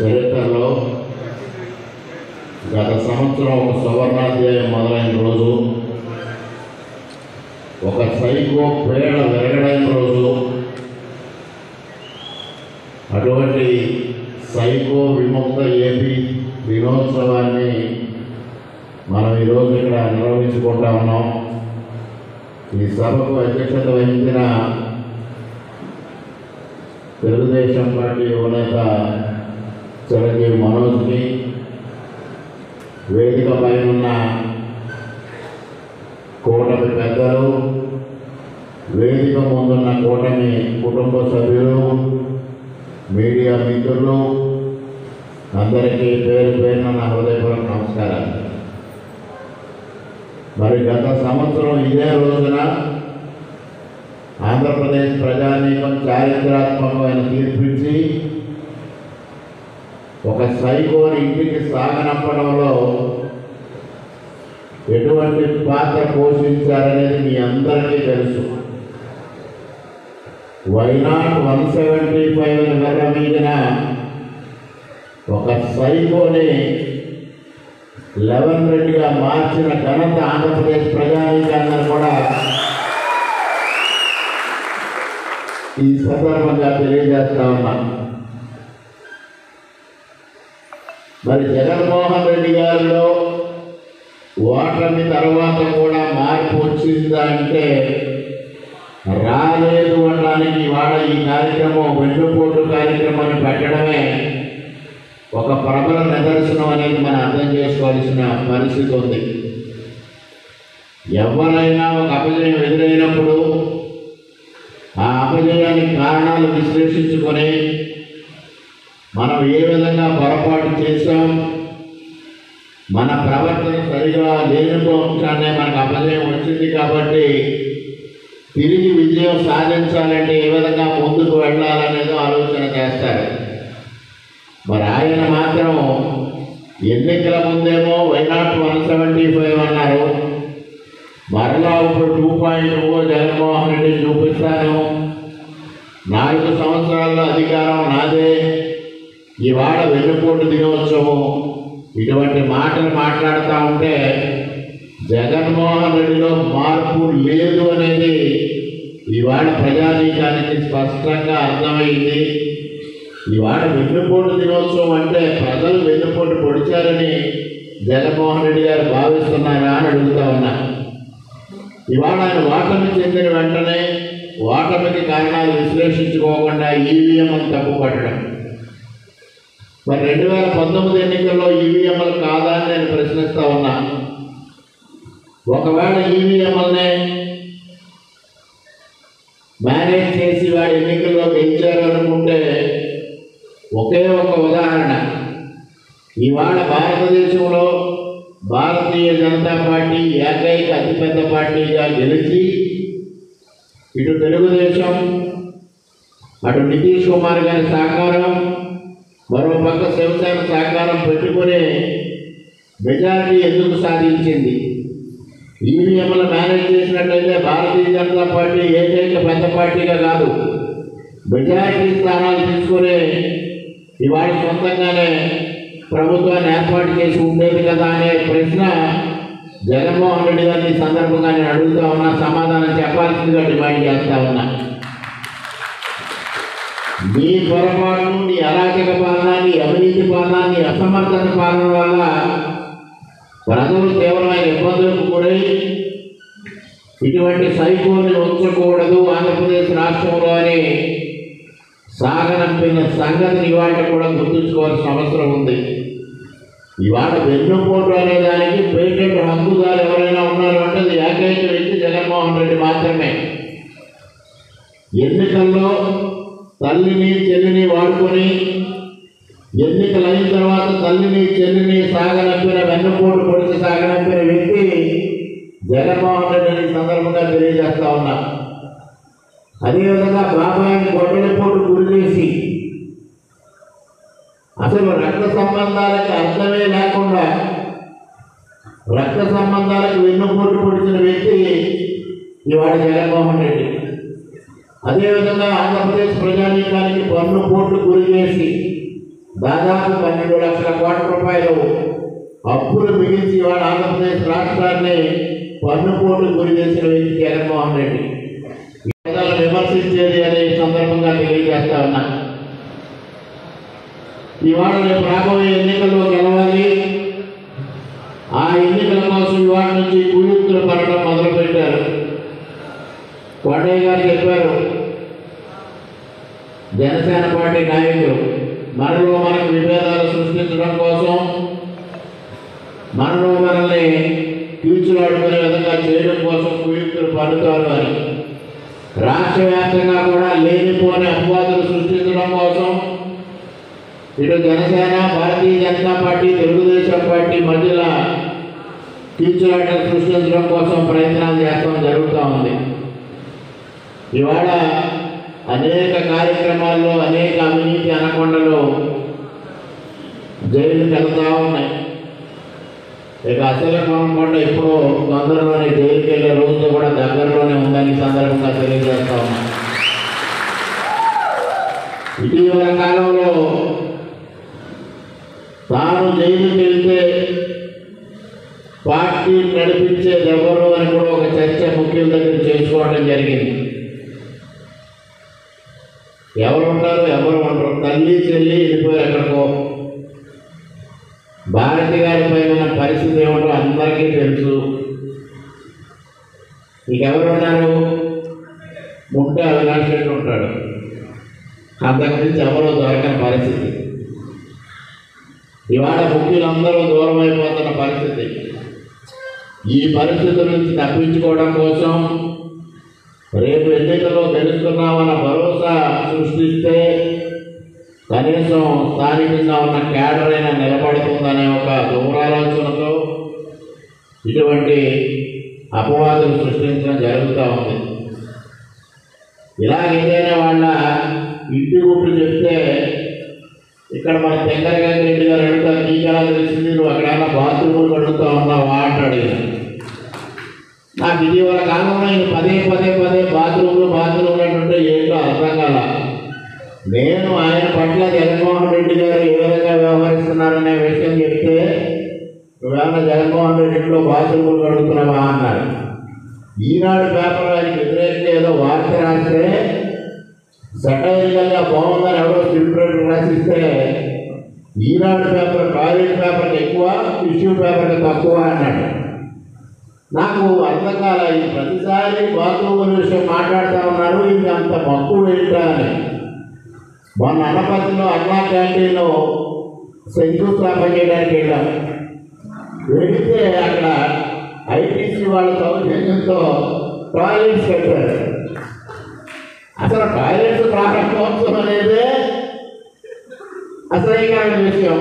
చరిత్రలో గత సంవత్సరం ఒక సువర్ణాధ్యాయం మొదలైన రోజు, ఒక సైకో పేడ విరగడైన రోజు. అటువంటి సైకో విముక్త ఏపీ దినోత్సవాన్ని మనం ఈరోజు ఇక్కడ నిర్వహించుకుంటా ఉన్నాం. ఈ సభకు అధ్యక్షత వహించిన తెలుగుదేశం పార్టీ యువనేత చిరంజీవి మనోజ్కి, వేదిక పైన ఉన్న కూటమి పెద్దలు, వేదిక ముందున్న కూటమి కుటుంబ సభ్యులు, మీడియా మిత్రులు అందరికీ పేరు పేరున నా హృదయపూర్వక నమస్కారాలు. మరి గత సంవత్సరం ఇదే రోజున ఆంధ్రప్రదేశ్ ప్రజానీకం చారిత్రాత్మకమైన తీర్పిచ్చి ఒక సైకోని ఇంటికి సాగనంపడంలో ఎటువంటి పాత్ర పోషించారనేది మీ అందరికీ తెలుసు. వైనాట్ 175 విర్రవీగిన ఒక సైకోని లెవెన్ రెడ్డిగా మార్చిన ఘనత ఆంధ్రప్రదేశ్ ప్రజానీకాన్ని కూడా ఈ సందర్భంగా తెలియజేస్తా ఉన్నాను. మరి జగన్మోహన్ రెడ్డి గారిలో ఓటమి తర్వాత కూడా మార్పు వచ్చిందా అంటే రాలేదు అనడానికి ఇవాళ ఈ కార్యక్రమం వెన్నుపోటు కార్యక్రమాన్ని పెట్టడమే ఒక ప్రబల నిదర్శనం అనేది మనం అర్థం చేసుకోవాల్సిన పరిస్థితి ఉంది. ఎవరైనా ఒక అపజయం ఎదురైనప్పుడు ఆ అపజయానికి కారణాలు విశ్లేషించుకొని మనం ఏ విధంగా పొరపాటు చేశాం, మన ప్రవర్తన సరిగా లేనిపోవచ్చానే మనకు అపజయం వచ్చింది కాబట్టి తిరిగి విజయం సాధించాలంటే ఏ విధంగా ముందుకు వెళ్ళాలనేదో ఆలోచన చేస్తారు. మరి ఆయన మాత్రం ఎన్నికల ముందేమో వైనాట్ 175 అన్నారు, మరలా ఇప్పుడు 2.0 జగన్మోహన్ రెడ్డి చూపిస్తాను, 4 సంవత్సరాల్లో అధికారం నాదే, ఇవాళ వెన్నుపోటు దినోత్సవం, ఇటువంటి మాటలు మాట్లాడుతూ ఉంటే జగన్మోహన్ రెడ్డిలో మార్పు లేదు అనేది ఇవాళ ప్రజానీకానికి స్పష్టంగా అర్థమైంది. ఇవాళ వెన్నుపోటు దినోత్సవం అంటే ప్రజలు వెన్నుపోటు పొడిచారని జగన్మోహన్ రెడ్డి గారు భావిస్తున్నారా అని అడుగుతా ఉన్నా. ఇవాళ ఆయన ఓటమి చెందిన వెంటనే ఓటమికి కారణాలు విశ్లేషించుకోకుండా ఈవీఎంలు తప్పు పట్టడం. మరి 2019 ఎన్నికల్లో ఈవీఎంలు కాదా అని నేను ప్రశ్నిస్తా ఉన్నా. ఒకవేళ ఈవీఎంలనే మేనేజ్ చేసి వాడి ఎన్నికల్లో గెలిచారు అనుకుంటే ఒకే ఒక ఉదాహరణ, ఇవాళ భారతదేశంలో భారతీయ జనతా పార్టీ ఏకైక అతిపెద్ద పార్టీగా గెలిచి ఇటు తెలుగుదేశం, అటు నితీష్ కుమార్ గారి సహకారం, మరో పక్క శివసేన సహకారం పెట్టుకుని మెజారిటీ ఎందుకు సాధించింది? ఈవీఎంలు మేనేజ్ చేసినట్లయితే భారతీయ జనతా పార్టీ ఏకైక పెద్ద పార్టీగా కాదు, మెజారిటీ స్థానాలు తీసుకుని ఇవాళ సొంతంగానే ప్రభుత్వాన్ని ఏర్పాటు చేసి ఉండేది కదా అనే ప్రశ్న జగన్మోహన్ రెడ్డి గారిని ఈ సందర్భంగా నేను అడుగుతా ఉన్నా, సమాధానం చెప్పాల్సిందిగా డిమాండ్ చేస్తా ఉన్నా. నీ పొరపాటు, నీ అరాచక పాలన, నీ అవినీతి పాలన, నీ అసమర్థత పాలన వల్ల ప్రజలు తీవ్రమైన ఇబ్బందులకు గురై ఇటువంటి సైకోని ఉంచకూడదు ఆంధ్రప్రదేశ్ రాష్ట్రంలో అని సాగనంపిన సంగతిని ఇవాళ కూడా గుర్తుంచుకోవాల్సిన అవసరం ఉంది. ఇవాళ వెన్నుపోటు అనే దానికి పేటెంట్ హక్కుదారు ఎవరైనా ఉన్నారు అంటే అది ఏకైక వ్యక్తి జగన్మోహన్ రెడ్డి మాత్రమే. ఎన్నికల్లో తల్లిని చెల్లిని వాడుకొని ఎన్నికలైన తర్వాత తల్లిని చెల్లిని సాగనంపిన, వెన్నుపోటు పొడిచి సాగనంపిన వ్యక్తి జగన్మోహన్ రెడ్డిని సందర్భంగా తెలియజేస్తా ఉన్నా. అదేవిధంగా బాబాయిని గొడ్డలిపోటు గురి చేసి అసలు రక్త సంబంధాలకు అర్థమే లేకుండా రక్త సంబంధాలకు వెన్నుపోటు పొడిచిన వ్యక్తి ఇవాళ జగన్మోహన్ రెడ్డి. అదేవిధంగా ఆంధ్రప్రదేశ్ ప్రజానీకానికి పన్ను పోట్లు గురి చేసి దాదాపు 12 లక్షల కోట్ల రూపాయలు అప్పులు మిగిల్చి ఇవాళ ఆంధ్రప్రదేశ్ రాష్ట్రాన్ని పన్నుపోటు గురి చేసిన వ్యక్తి జగన్మోహన్ రెడ్డి. విమర్శించేది అనే సందర్భంగా తెలియజేస్తా ఉన్నా. ఇవాళ రేపు రాబోయే ఎన్నికల్లో గెలవాలి. ఆ ఎన్నికల కోసం ఇవాళ నుంచి కుయుక్తులు పడడం మొదలుపెట్టారు. కొండయ్య గారు చెప్పారు, జనసేన పార్టీ నాయకులు మనలో మనకు విభేదాలు సృష్టించడం కోసం, మనలో మనల్ని తీర్చులాడుకునే విధంగా చేయడం కోసం కుయుక్తులు పడుతారు అని రాష్ట్ర వ్యాప్తంగా కూడా లేనిపోని అపవాదులు సృష్టించడం కోసం ఇటు జనసేన, భారతీయ జనతా పార్టీ, తెలుగుదేశం పార్టీ మధ్యలో తీర్చులాటలు సృష్టించడం కోసం ప్రయత్నాలు చేస్తాం జరుగుతూ ఉంది. ఇవాళ అనేక కార్యక్రమాల్లో అనేక అవినీతి అనకొండలు జైలుకి వెళ్తూ ఉన్నాయి. ఇక అసలు అనకొండ ఇప్పుడు తొందరలోనే జైలుకి వెళ్ళే రోజు కూడా దగ్గరలోనే ఉందని సందర్భంగా తెలియజేస్తా ఉన్నాం. ఇటీవల కాలంలో తాను జైలుకి వెళ్తే పార్టీ నడిపించేది ఎవరు అని కూడా ఒక చర్చ ముఖ్యుల దగ్గర చేసుకోవడం జరిగింది. ఎవరు ఉంటారు, ఎవరు ఉండరు, తల్లి చెల్లి వెళ్ళిపోయి ఎక్కడికో. భారతి గారిపై ఉన్న పరిస్థితి ఏమిటో అందరికీ తెలుసు. ఇంకెవరు ఉన్నారు, ముట్టే అవినాష్ రెడ్డి ఉంటాడు. అంతకుమించి ఎవరో దొరకని పరిస్థితి. ఇవాళ ముఖ్యులందరూ దూరం అయిపోతున్న పరిస్థితి. ఈ పరిస్థితుల నుంచి తప్పించుకోవడం కోసం రేపు ఎన్నికల్లో గెలుస్తున్నామన్న భరోసా సృష్టిస్తే కనీసం స్థానికంగా ఉన్న క్యాడర్ అయినా నిలబడుతుందనే ఒక దూరాలోచనతో ఇటువంటి అపవాదులు సృష్టించడం జరుగుతూ ఉంది. ఇలాగేదైనా వాళ్ళ ఇంటి గుట్లు చెప్తే ఇక్కడ మన తెంగరగంగారెడ్డి గారు అడుగుతారు, నీకెలా తెలిసింది, నువ్వు అక్కడైనా బాత్రూములు కడుగుతూ ఉన్నావా అని అడిగారు. నాకు ఇటీవల కాలంలో నేను పదే బాత్రూములు అంటుంటే ఏంటో అర్థం కాల. నేను ఆయన పట్ల జగన్మోహన్ రెడ్డి గారు ఏ విధంగా వ్యవహరిస్తున్నారనే విషయం చెప్తే, నువ్వేమన్నా జగన్మోహన్ రెడ్డిలో బాత్రూములు కడుగుతున్నావా అన్నారు. ఈనాడు పేపర్ ఆయనకి వ్యతిరేకంగా ఏదో వార్త రాస్తే సటైరికల్గా బాగుందని ఎవరో స్క్రిప్ట్ రాసిస్తే ఈనాడు పేపర్ టాయిలెట్ పేపర్కి ఎక్కువ, టిష్యూ పేపర్కి తక్కువ అన్నాడు. నాకు అర్థం కాల. ఈ ప్రతిసారి బాత్రూముల విషయం మాట్లాడుతూ ఉన్నారు, ఇది అంత మక్కువ ఏంటా అని. మొన్న అన్నపతిలో అన్నా క్యాంటీన్లో శంకుస్థాపన చేయడానికి వెళ్ళాం. వెళితే అక్కడ ఐటీసీ వాళ్ళ సౌజన్యంతో టాయిలెట్స్ పెట్టారు. అసలు టాయిలెట్స్ ప్రారంభోత్సవం అనేదే అసహ్యకరమైన విషయం.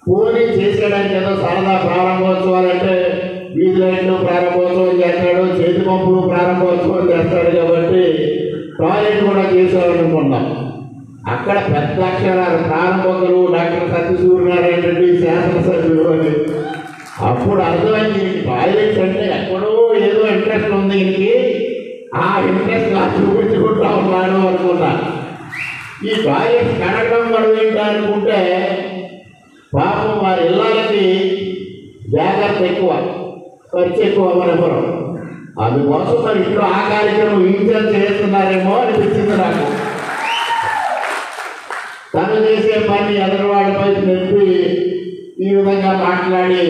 పోనీ చేసేయడానికి ఏదో సరదా ప్రారంభోత్సవాలు అంటే వీధి లైట్లు ప్రారంభోత్సవం చేస్తాడు, చేతి పంపులు ప్రారంభోత్సవం చేస్తాడు కాబట్టి టాయిలెట్ కూడా చేసేవాలనుకున్నాం. అక్కడ పెద్ద అక్షరాలు ప్రారంభకులు డాక్టర్ సత్యసూర్యనారాయణ రెడ్డి శాసనసభ్యులు అని. అప్పుడు అర్థమైంది, టాయిలెట్స్ అంటే ఎక్కడో ఏదో ఇంట్రెస్ట్ ఉంది దీనికి, ఆ ఇంట్రెస్ట్ నాకు చూపించుకుంటా ఉన్నాను అనుకున్నా. ఈ టాయిలెట్స్ కడగడం గడువేంటా అనుకుంటే పాపం వారి ఇళ్ళకి జాగ్రత్త ఎక్కువ, ఖర్చు ఎక్కువ మనపురం. అందుకోసం మరి ఇంట్లో ఆ కార్యక్రమం ఇన్ఛార్జ్ చేస్తున్నారేమో అనిపించింది నాకు. తను చేసే పని ఎదరవాడిపై నెప్పి ఈ విధంగా మాట్లాడి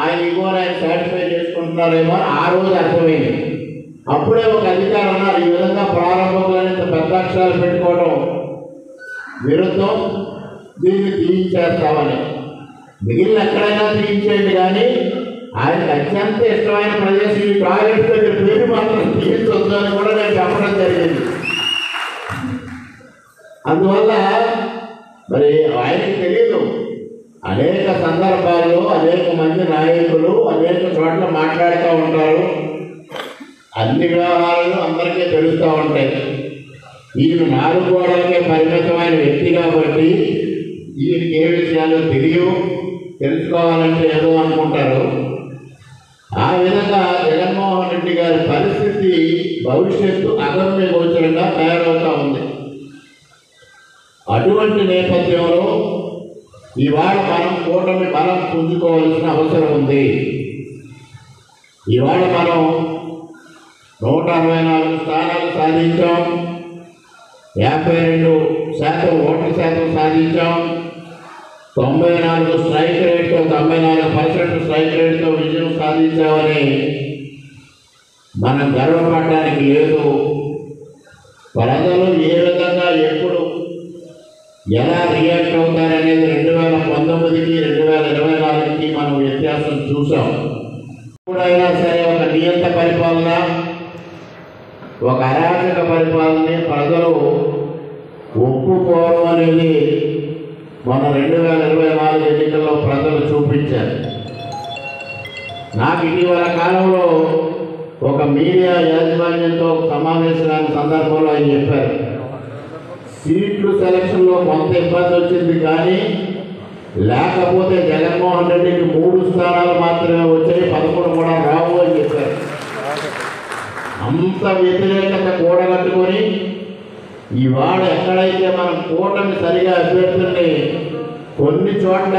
ఆయన ఇగోని ఆయన సాటిస్ఫై చేసుకుంటున్నారేమో అని ఆ రోజు అర్థమైంది. అప్పుడే ఒక అధికారి అన్నారు, ఈ విధంగా ప్రారంభంలోనే పెద్ద అక్షరాలు పెట్టుకోవడం విరుద్ధం, దీన్ని తీయించేస్తామని. మిగిలిన ఎక్కడైనా తీయించేయండి, కానీ ఆయనకు అత్యంత ఇష్టమైన ప్రదేశం ఈ టాయిలెట్ దగ్గర పేరు మాత్రం తీయించొద్దు అని కూడా నేను చెప్పడం జరిగింది. అందువల్ల మరి ఆయనకి తెలియదు, అనేక సందర్భాల్లో అనేక మంది నాయకులు అనేక చోట్ల మాట్లాడుతూ ఉంటారు. అన్ని వ్యవహారాలు అందరికీ తెలుస్తూ ఉంటాయి. ఈయన 4 గోడలకే పరిమితమైన వ్యక్తి కాబట్టి ఈయనకి ఏ విషయాలు తెలుసుకోవాలంటే ఏదో అనుకుంటారు. ఆ విధంగా జగన్మోహన్ రెడ్డి గారి పరిస్థితి భవిష్యత్తు అగమ్య గోచరంగా తయారవుతూ ఉంది. అటువంటి నేపథ్యంలో ఇవాళ మనం కూటమి బలం పుంజుకోవాల్సిన అవసరం ఉంది. ఇవాళ మనం 164 స్థానాలు సాధించాం, 52% ఓట్ల శాతం సాధించాం, 94 స్ట్రైక్ రేట్తో 94% స్ట్రైక్ రేట్తో విజయం సాధించామని మనం గర్వపడడానికి లేదు. ప్రజలు ఏ విధంగా ఎప్పుడు ఎలా రియాక్ట్ అవుతారనేది 2019కి 2024కి మనం వ్యత్యాసం చూసాం. ఎప్పుడైనా సరే ఒక నియంత పరిపాలన, ఒక అరాచక పరిపాలనని ప్రజలు ఒప్పుకోవడం అనేది మన 2024 ఎన్నికల్లో ప్రజలు చూపించారు. నాకు ఇటీవల కాలంలో ఒక మీడియా యాజమాన్యంతో సమావేశమైన సందర్భంలో ఆయన చెప్పారు, సీట్లు సెలక్షన్లో కొంత ఇబ్బంది వచ్చింది, కానీ లేకపోతే జగన్మోహన్ రెడ్డికి 3 స్థానాలు మాత్రమే వచ్చాయి, 11 కూడా రావు అని చెప్పారు. అంత వ్యతిరేకత కూడగట్టుకొని ఇవాళ ఎక్కడైతే మనం కూటమి సరిగా అభ్యర్థుల్ని కొన్ని చోట్ల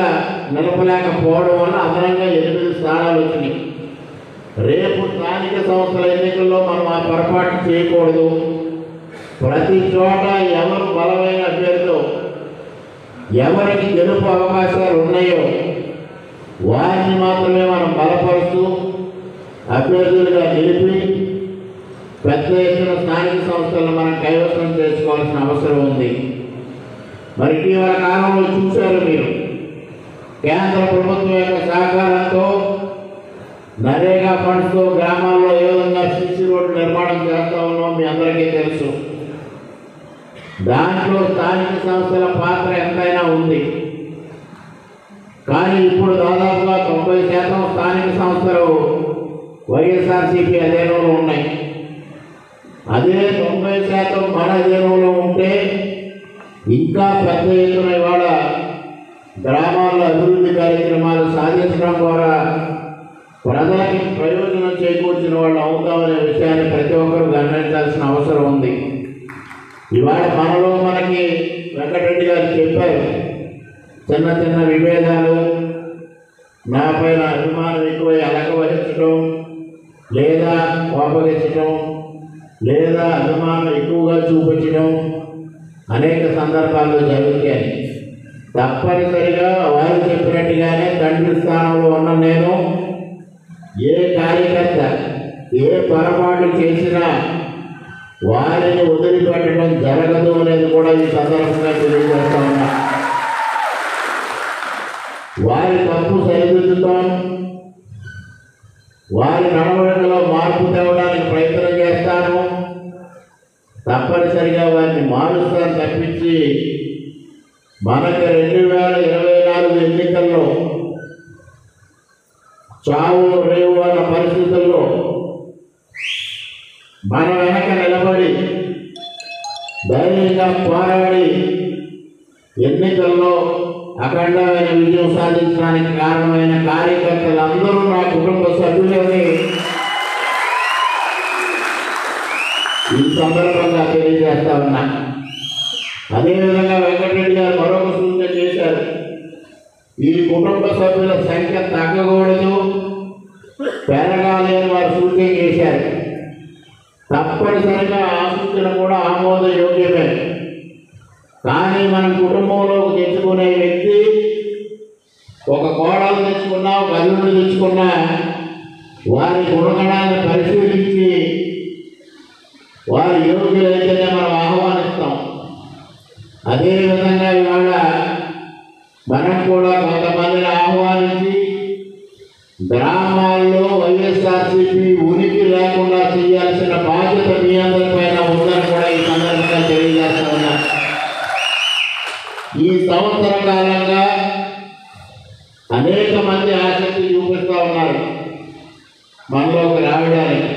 నిలపలేకపోవడం వల్ల అదనంగా 8 స్థానాలు వచ్చినాయి. రేపు స్థానిక సంస్థల ఎన్నికల్లో మనం ఆ పొరపాటు చేయకూడదు. ప్రతి చోట ఎవరు బలమైన అభ్యర్థులు, ఎవరికి గెలుపు అవకాశాలు ఉన్నాయో వారిని మాత్రమే మనం బలపరుస్తూ అభ్యర్థులుగా నిలిపి పెద్ద ఎత్తున స్థానిక సంస్థలను మనం కైవసం చేసుకోవాల్సిన అవసరం ఉంది. మరి ఇటీవల కాలంలో చూశారు మీరు, కేంద్ర ప్రభుత్వం యొక్క సహకారంతో నరేగా ఫండ్స్తో గ్రామాల్లో ఏ విధంగా సిసి రోడ్డు నిర్మాణం చేస్తా ఉన్నాం మీ అందరికీ తెలుసు. దాంట్లో స్థానిక సంస్థల పాత్ర ఎంతైనా ఉంది. కానీ ఇప్పుడు దాదాపుగా 90% స్థానిక సంస్థలు వైఎస్ఆర్సీపీ అధీనంలో ఉన్నాయి. అదే 90% మన అధీనంలో ఉంటే ఇంకా పెద్ద ఎత్తున ఇవాళ గ్రామాల్లో అభివృద్ధి కార్యక్రమాలు సాధించడం ద్వారా ప్రజలకి ప్రయోజనం చేకూర్చిన వాళ్ళు అవుతామనే విషయాన్ని ప్రతి ఒక్కరూ గమనించాల్సిన అవసరం ఉంది. ఇవాళ మనలో మనకి వెంకటరెడ్డి గారు చెప్పారు, చిన్న చిన్న విభేదాలు, నా పైన అభిమానం ఎక్కువై అలక వహించడం, లేదా కోపగించడం, లేదా అభిమానం ఎక్కువగా చూపించడం అనేక సందర్భాల్లో జరుగుతాయి. తప్పనిసరిగా వారు చెప్పినట్టుగానే తండ్రి స్థానంలో ఉన్న నేను ఏ కార్యకర్త ఏ పొరపాటు చేసినా వారిని వదిలిపెట్టడం జరగదు అనేది కూడా ఈ సందర్భంగా తెలియజేస్తా ఉన్నా. వారి తప్పు సరిదిద్దుతాం, వారి నడవడికలో మార్పు తేవడానికి ప్రయత్నం చేస్తాను, తప్పనిసరిగా వారిని మారుస్తాను తప్పించి మనకు 2024 ఎన్నికల్లో చావు రేవు అన్న పరిస్థితుల్లో మన వెనక నిలబడి ధైర్యంగా పోరాడి ఎన్నికల్లో అఖండమైన విజయం సాధించడానికి కారణమైన కార్యకర్తలందరూ నా కుటుంబ సభ్యులని ఈ సందర్భంగా తెలియజేస్తా ఉన్నా. అదేవిధంగా వెంకటరెడ్డి గారు మరొక సూచన చేశారు, ఈ కుటుంబ సభ్యుల సంఖ్య తగ్గకూడదు, పెరగాలి అని వారు సూచన చేశారు. తప్పనిసరిగా ఆ సూచన కూడా ఆమోదయోగ్యమే. కానీ మనం కుటుంబంలోకి తెచ్చుకునే వ్యక్తి ఒక కోడలు తెచ్చుకున్నా, ఒక అల్లుడు తెచ్చుకున్నా వారి గుణగణాన్ని పరిశీలించి వారి యోగ్యులైతేనే మనం ఆహ్వానిస్తాం. అదేవిధంగా ఇవాళ మనం కూడా కొంతమందిని ఆహ్వానించి గ్రామాల్లో వైఎస్ఆర్సీపీ ఉనికి లేకుండా చేయాల్సిన బాధ్యత మీ అందరిపైన ఉందని కూడా ఈ సందర్భంగా తెలియజేస్తా ఉన్నా. ఈ సంవత్సర కాలంగా అనేక మంది ఆసక్తి చూపిస్తూ ఉన్నారు మనలోకి రావడానికి.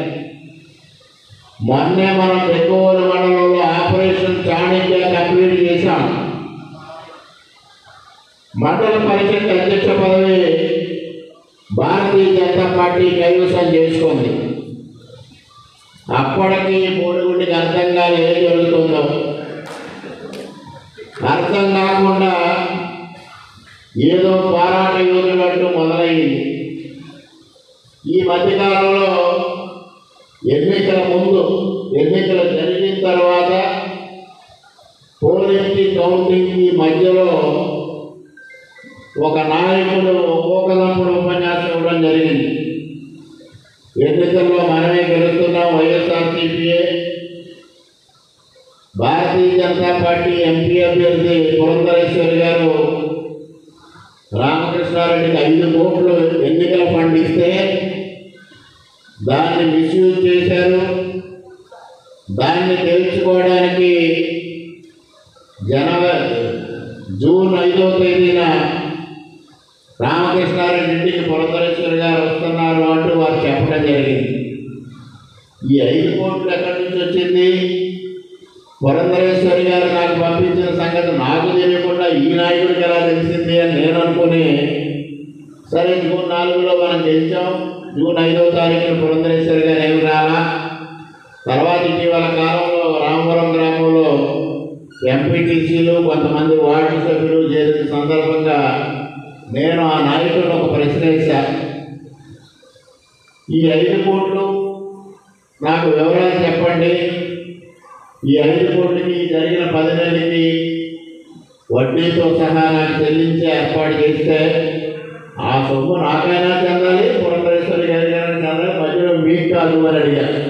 మొన్నే మనం ఎక్కువ మండలంలో ఆపరేషన్ చాణక్య కంప్లీట్ చేశాం. మండల పరిషత్ అధ్యక్ష పదవి భారతీయ జనతా పార్టీ కైవసం చేసుకుంది. అప్పటికి మూడుగుడికి అర్థం కాదు ఏం జరుగుతుందో. అర్థం కాకుండా ఏదో పోరాట యోధులంటూ మొదలైంది. ఈ మధ్యకాలంలో ఎన్నికల ముందు, ఎన్నికలు జరిగిన తర్వాత పోలింగ్కి కౌంటింగ్కి మధ్యలో ఒక నాయకుడు ఒక్కొక్కదప్పుడు ఉపన్యాసం ఇవ్వడం జరిగింది. ఎన్నికల్లో మనమే గెలుస్తున్నాం, వైఎస్ఆర్సీపీఏ, భారతీయ జనతా పార్టీ ఎంపీ అభ్యర్థి పురంధరేశ్వరి గారు రామకృష్ణారెడ్డికి 5 కోట్లు ఎన్నికల ఫండ్ ఇస్తే దాన్ని మిస్యూజ్ చేశారు. దాన్ని తెలుసుకోవడానికి జూన్ 5వ తేదీన రామకృష్ణారెడ్డి ఇంటికి పురంధరేశ్వరి గారు వస్తున్నారు అంటూ వారు చెప్పడం జరిగింది. ఈ 5 కోట్లు ఎక్కడి నుంచి వచ్చింది? పురంధరేశ్వరి గారు నాకు పంపించిన సంగతి నాకు తెలియకుండా ఈ నాయకుడికి ఎలా తెలిసింది అని నేను అనుకుని, సరే జూన్ 4లో మనం గెలిచాం, జూన్ 5వ తారీఖున పురంధరేశ్వరి గారు ఏమి రాలా. తర్వాత ఇటీవల కాలంలో రామపురం గ్రామంలో ఎంపీటీసీలు, కొంతమంది వార్డు సభ్యులు చేసిన సందర్భంగా నేను ఆ నాయకుడిని ఒక ప్రశ్న వేశాను. ఈ 5 కోట్లు నాకు వివరాలు చెప్పండి. ఈ 5 కోట్లకి జరిగిన 10 నెలలకి వడ్డీతో సహా నాకు చెల్లించి ఏర్పాటు చేస్తే ఆ సొమ్ము నాకైనా చెందాలి, పురంధరేశ్వరి గారికైనా చెందాలి, మధ్యలో మీకు కాదు అని అడిగాను.